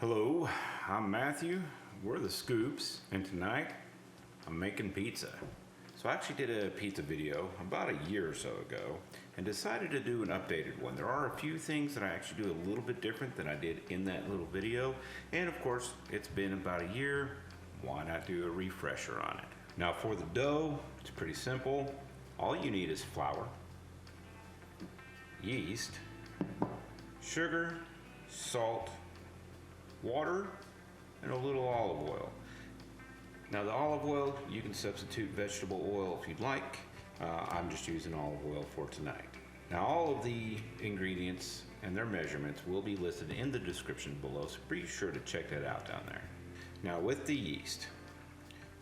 Hello, I'm Matthew, we're the Scoops, and tonight I'm making pizza. So I actually did a pizza video about a year or so ago and decided to do an updated one. There are a few things that I actually do a little bit different than I did in that little video, and of course it's been about a year, why not do a refresher on it? Now for the dough, it's pretty simple. All you need is flour, yeast, sugar, salt, water, and a little olive oil. Now the olive oil, you can substitute vegetable oil if you'd like. I'm just using olive oil for tonight. Now all of the ingredients and their measurements will be listed in the description below, so be sure to check that out down there. Now with the yeast,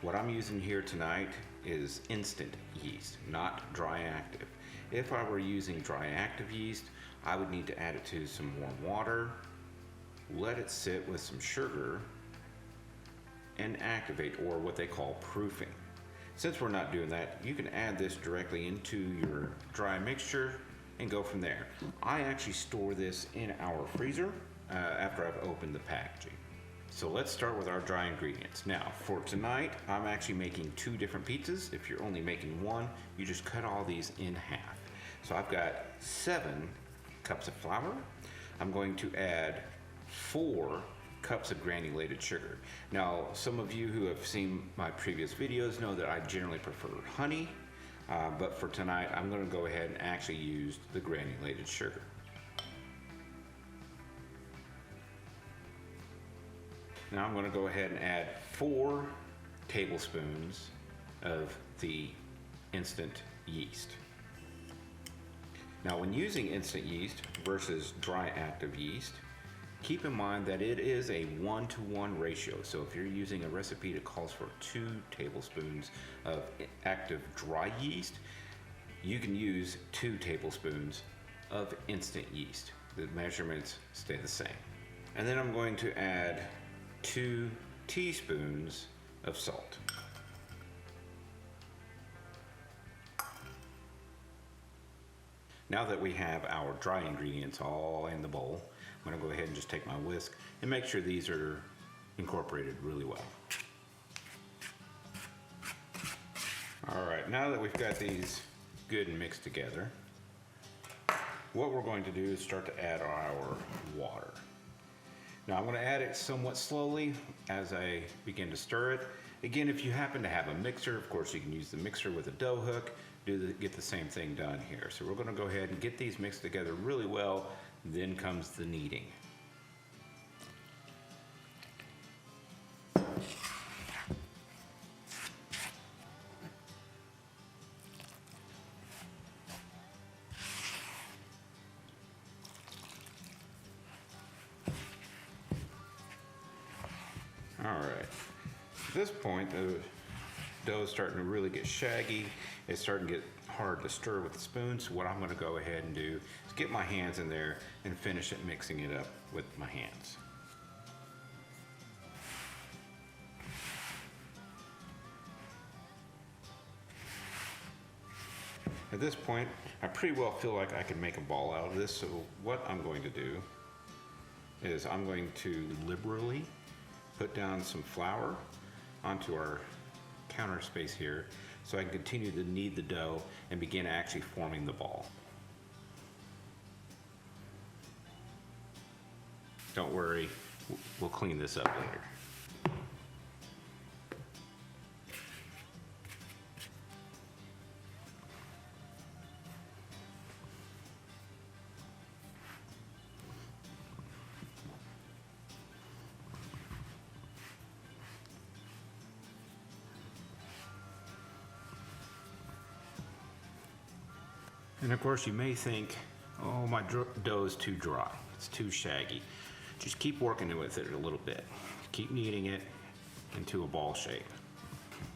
what I'm using here tonight is instant yeast, not dry active. If I were using dry active yeast, I would need to add it to some warm water, let it sit with some sugar, and activate, or what they call proofing. Since we're not doing that, you can add this directly into your dry mixture and go from there. I actually store this in our freezer after I've opened the packaging. So let's start with our dry ingredients. Now for tonight, I'm actually making 2 different pizzas. If you're only making one, you just cut all these in half. So I've got 7 cups of flour. I'm going to add 4 cups of granulated sugar. Now, some of you who have seen my previous videos know that I generally prefer honey, but for tonight, I'm going to go ahead and actually use the granulated sugar. Now I'm going to go ahead and add 4 tablespoons of the instant yeast. Now when using instant yeast versus dry active yeast, keep in mind that it is a 1-to-1 ratio. So if you're using a recipe that calls for 2 tablespoons of active dry yeast, you can use 2 tablespoons of instant yeast. The measurements stay the same. And then I'm going to add 2 teaspoons of salt. Now that we have our dry ingredients all in the bowl, I'm going to go ahead and just take my whisk and make sure these are incorporated really well. All right, now that we've got these good and mixed together, what we're going to do is start to add our water. Now I'm going to add it somewhat slowly as I begin to stir it. Again, if you happen to have a mixer, of course you can use the mixer with a dough hook, get the same thing done here. So we're going to go ahead and get these mixed together really well, then comes the kneading. All right, at this point the dough is starting to really get shaggy. It's starting to get hard to stir with the spoon, so what I'm going to go ahead and do is get my hands in there and finish it mixing it up with my hands. At this point, I pretty well feel like I can make a ball out of this, so what I'm going to do is I'm going to liberally put down some flour onto our counter space here so I can continue to knead the dough and begin actually forming the ball. Don't worry, we'll clean this up later. And of course you may think, oh, my dough is too dry, it's too shaggy. Just keep working with it a little bit. Keep kneading it into a ball shape.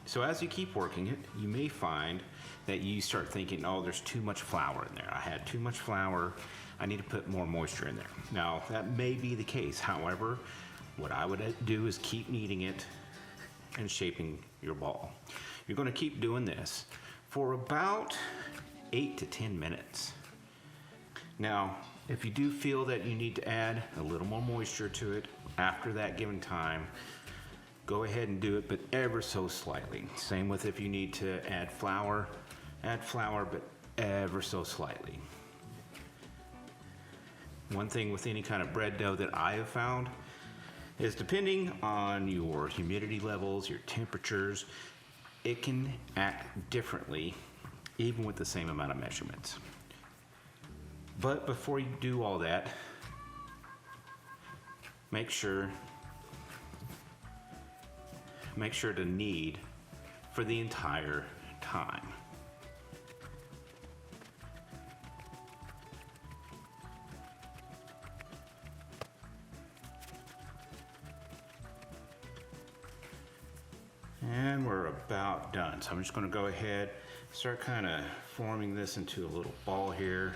So as you keep working it, you may find that you start thinking, oh, there's too much flour in there. I had too much flour, I need to put more moisture in there. Now that may be the case, however, what I would do is keep kneading it and shaping your ball. You're going to keep doing this for about 8 to 10 minutes. Now, if you do feel that you need to add a little more moisture to it, after that given time, go ahead and do it, but ever so slightly. Same with if you need to add flour, but ever so slightly. One thing with any kind of bread dough that I have found is depending on your humidity levels, your temperatures, it can act differently even with the same amount of measurements. But before you do all that, make sure to knead for the entire time. And we're about done. So I'm just going to go ahead, start kind of forming this into a little ball here.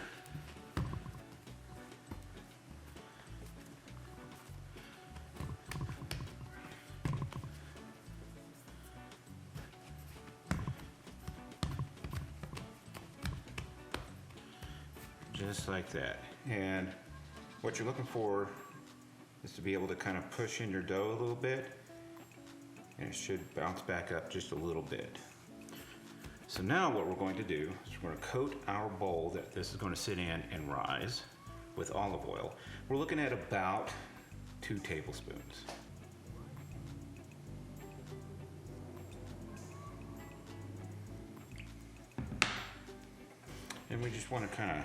Just like that. And what you're looking for is to be able to kind of push in your dough a little bit, and it should bounce back up just a little bit. So now what we're going to do is we're going to coat our bowl that this is going to sit in and rise with olive oil. We're looking at about 2 tablespoons. And we just want to kind of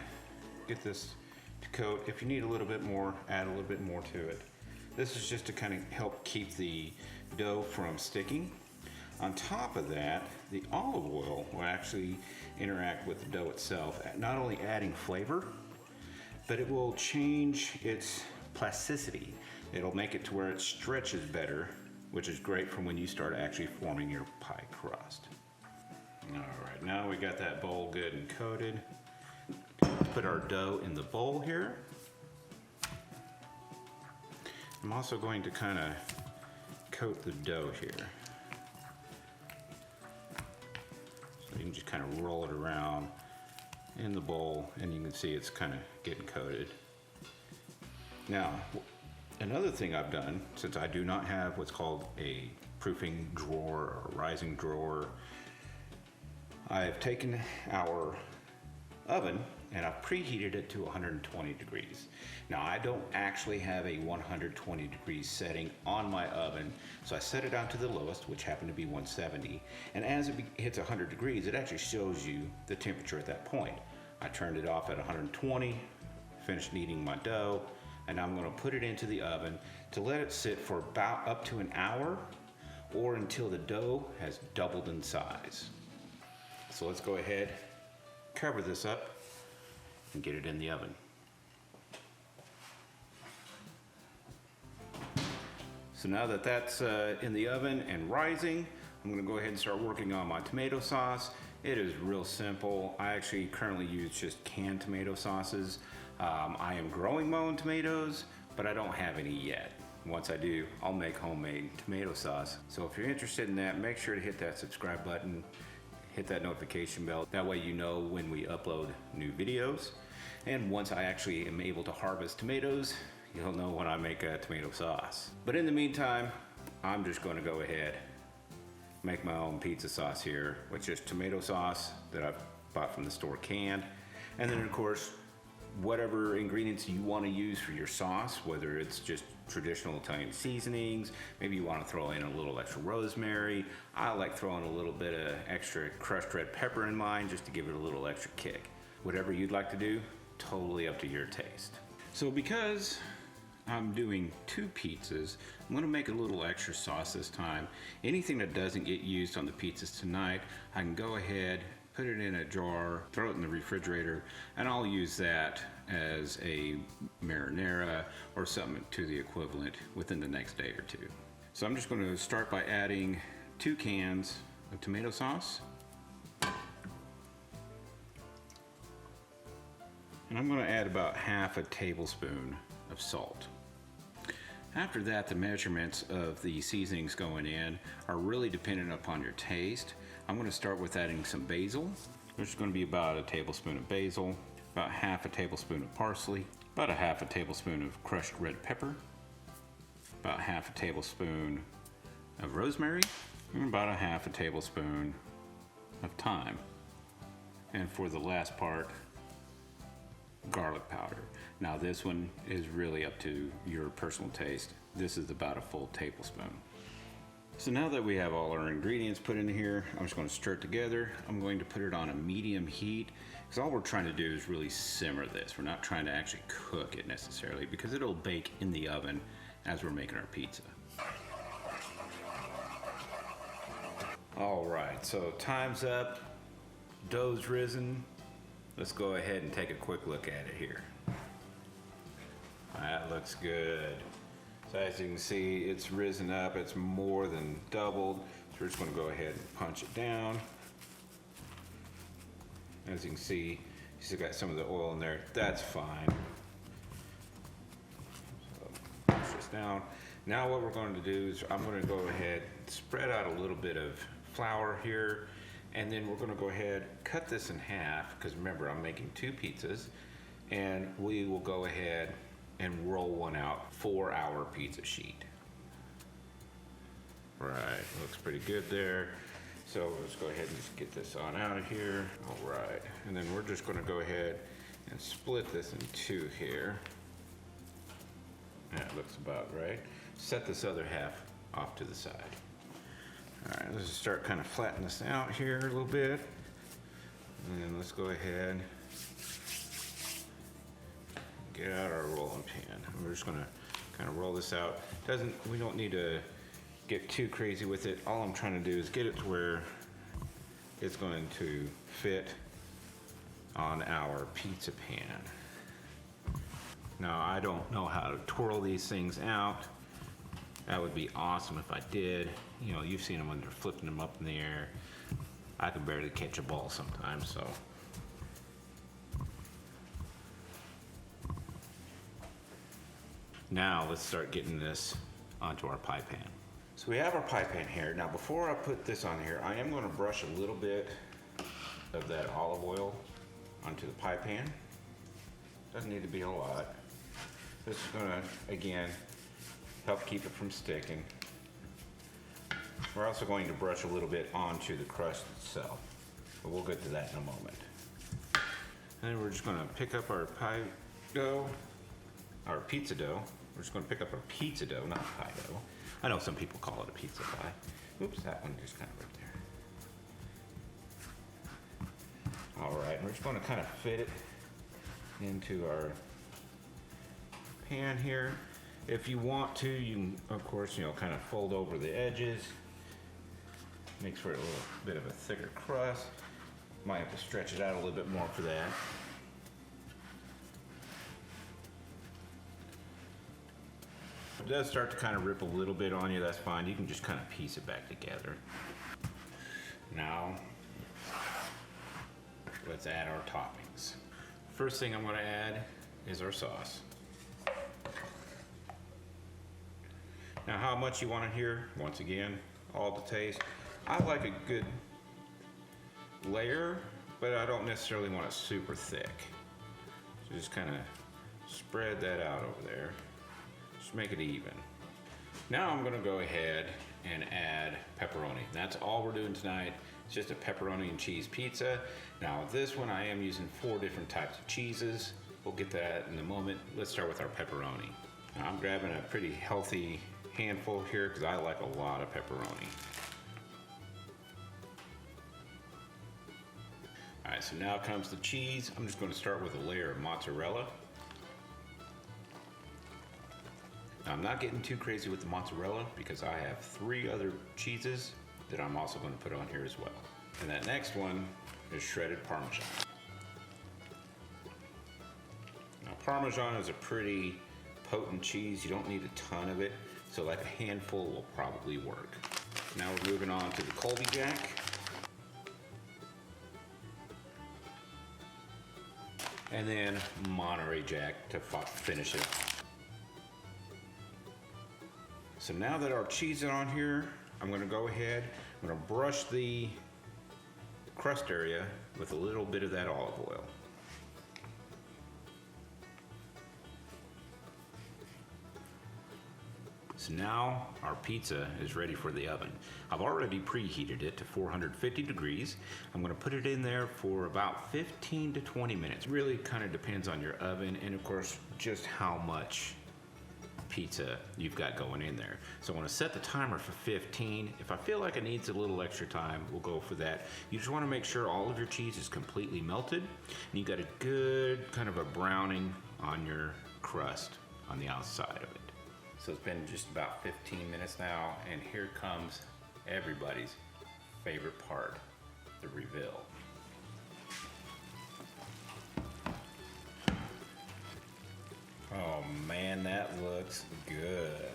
get this to coat. If you need a little bit more, add a little bit more to it. This is just to kind of help keep the dough from sticking. On top of that, the olive oil will actually interact with the dough itself, not only adding flavor, but it will change its plasticity. It'll make it to where it stretches better, which is great for when you start actually forming your pie crust. All right, now we got that bowl good and coated. Put our dough in the bowl here. I'm also going to kind of coat the dough here. So you can just kind of roll it around in the bowl, and you can see it's kind of getting coated. Now, another thing I've done, since I do not have what's called a proofing drawer or rising drawer, I've taken our oven and I've preheated it to 120 degrees. Now I don't actually have a 120 degrees setting on my oven, so I set it down to the lowest, which happened to be 170. And as it hits 100 degrees, it actually shows you the temperature at that point. I turned it off at 120, finished kneading my dough, and I'm gonna put it into the oven to let it sit for about up to an hour or until the dough has doubled in size. So let's go ahead, cover this up, and get it in the oven. So now that that's in the oven and rising, I'm gonna go ahead and start working on my tomato sauce. It is real simple. I actually currently use just canned tomato sauces. I am growing my own tomatoes, but I don't have any yet. Once I do, I'll make homemade tomato sauce. So if you're interested in that, make sure to hit that subscribe button, hit that notification bell. That way you know when we upload new videos. And once I actually am able to harvest tomatoes, you'll know when I make a tomato sauce. But in the meantime, I'm just going to go ahead, make my own pizza sauce here, which is tomato sauce that I've bought from the store canned. And then of course, whatever ingredients you want to use for your sauce, whether it's just traditional Italian seasonings, maybe you want to throw in a little extra rosemary. I like throwing a little bit of extra crushed red pepper in mine just to give it a little extra kick. Whatever you'd like to do, totally up to your taste. So because I'm doing 2 pizzas, I'm gonna make a little extra sauce this time. Anything that doesn't get used on the pizzas tonight, I can go ahead, put it in a jar, throw it in the refrigerator, and I'll use that as a marinara or something to the equivalent within the next day or 2. So I'm just gonna start by adding 2 cans of tomato sauce. And I'm going to add about half a tablespoon of salt. After that, the measurements of the seasonings going in are really dependent upon your taste. I'm going to start with adding some basil. There's going to be about a tablespoon of basil, about half a tablespoon of parsley, about a half a tablespoon of crushed red pepper, about half a tablespoon of rosemary, and about a half a tablespoon of thyme. And for the last part, garlic powder. Now this one is really up to your personal taste. This is about a full tablespoon. So now that we have all our ingredients put in here, I'm just going to stir it together. I'm going to put it on a medium heat because all we're trying to do is really simmer this. We're not trying to actually cook it necessarily because it'll bake in the oven as we're making our pizza. All right, so time's up, dough's risen. Let's go ahead and take a quick look at it here. That looks good. So as you can see, it's risen up, it's more than doubled. So we're just gonna go ahead and punch it down. As you can see, you still got some of the oil in there. That's fine. So push this down. Now what we're going to do is I'm going to go ahead and spread out a little bit of flour here, and then we're going to go ahead cut this in half because remember I'm making 2 pizzas, and we will go ahead and roll one out for our pizza sheet. Right, looks pretty good there. So let's go ahead and just get this on out of here. All right, and then we're just going to go ahead and split this in 2 here. That looks about right. Set this other half off to the side. All right, let's start kind of flatten this out here a little bit. And then let's go ahead, get out our rolling pin. And we're just gonna kind of roll this out. We don't need to get too crazy with it. All I'm trying to do is get it to where it's going to fit on our pizza pan. Now, I don't know how to twirl these things out. That would be awesome if I did. You know, you've seen them when they're flipping them up in the air. I can barely catch a ball sometimes, so. Now let's start getting this onto our pie pan. So we have our pie pan here. Now before I put this on here, I am going to brush a little bit of that olive oil onto the pie pan. Doesn't need to be a lot. This is going to, again, help keep it from sticking. We're also going to brush a little bit onto the crust itself, but we'll get to that in a moment. And then we're just going to pick up our pie dough, our pizza dough. We're just going to pick up our pizza dough, not pie dough. I know some people call it a pizza pie. Oops, that one just kind of right there. All right, and we're just going to kind of fit it into our pan here. If you want to, you can, of course, kind of fold over the edges. Makes for a little bit of a thicker crust. Might have to stretch it out a little bit more for that. If it does start to kind of rip a little bit on you, that's fine. You can just kind of piece it back together. Now, let's add our toppings. First thing I'm going to add is our sauce. Now, how much you want it here, once again, all to taste. I like a good layer, but I don't necessarily want it super thick. So just kind of spread that out over there. Just make it even. Now I'm gonna go ahead and add pepperoni. That's all we're doing tonight. It's just a pepperoni and cheese pizza. Now this one I am using 4 different types of cheeses. We'll get to that in a moment. Let's start with our pepperoni. Now I'm grabbing a pretty healthy handful here because I like a lot of pepperoni. All right, so now comes the cheese. I'm just going to start with a layer of mozzarella. Now, I'm not getting too crazy with the mozzarella because I have 3 other cheeses that I'm also going to put on here as well. And that next one is shredded Parmesan. Now, Parmesan is a pretty potent cheese. You don't need a ton of it, so like a handful will probably work. Now we're moving on to the Colby Jack. And then Monterey Jack to finish it off. So now that our cheese is on here, I'm gonna go ahead, I'm gonna brush the crust area with a little bit of that olive oil. So now our pizza is ready for the oven. I've already preheated it to 450 degrees. I'm gonna put it in there for about 15 to 20 minutes. Really kind of depends on your oven and of course just how much pizza you've got going in there. So I want to set the timer for 15. If I feel like it needs a little extra time, we'll go for that. You just want to make sure all of your cheese is completely melted and you got a good kind of a browning on your crust on the outside of it. So it's been just about 15 minutes now, and here comes everybody's favorite part, the reveal. Oh man, that looks good.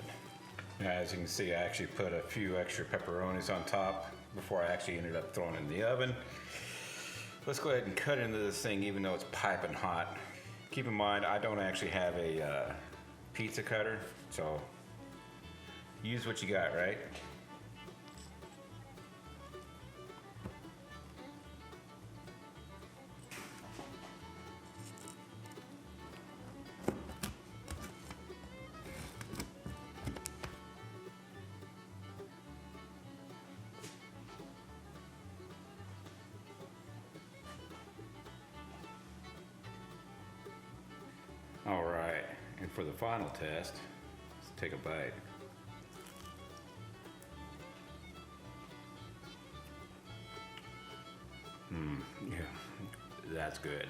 As you can see, I actually put a few extra pepperonis on top before I actually ended up throwing it in the oven. Let's go ahead and cut into this thing even though it's piping hot. Keep in mind, I don't actually have a pizza cutter, so use what you got, right? All right, and for the final test, let's take a bite. Yeah, that's good.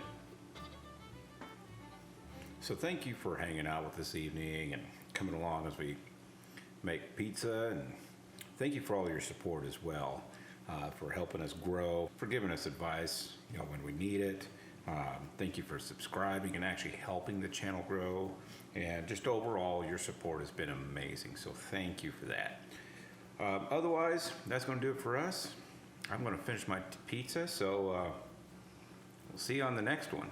So thank you for hanging out with us this evening and coming along as we make pizza, and thank you for all your support as well, for helping us grow, for giving us advice, when we need it. Thank you for subscribing and actually helping the channel grow, and just overall your support has been amazing, so thank you for that. Otherwise, that's going to do it for us. I'm going to finish my pizza, so we'll see you on the next one.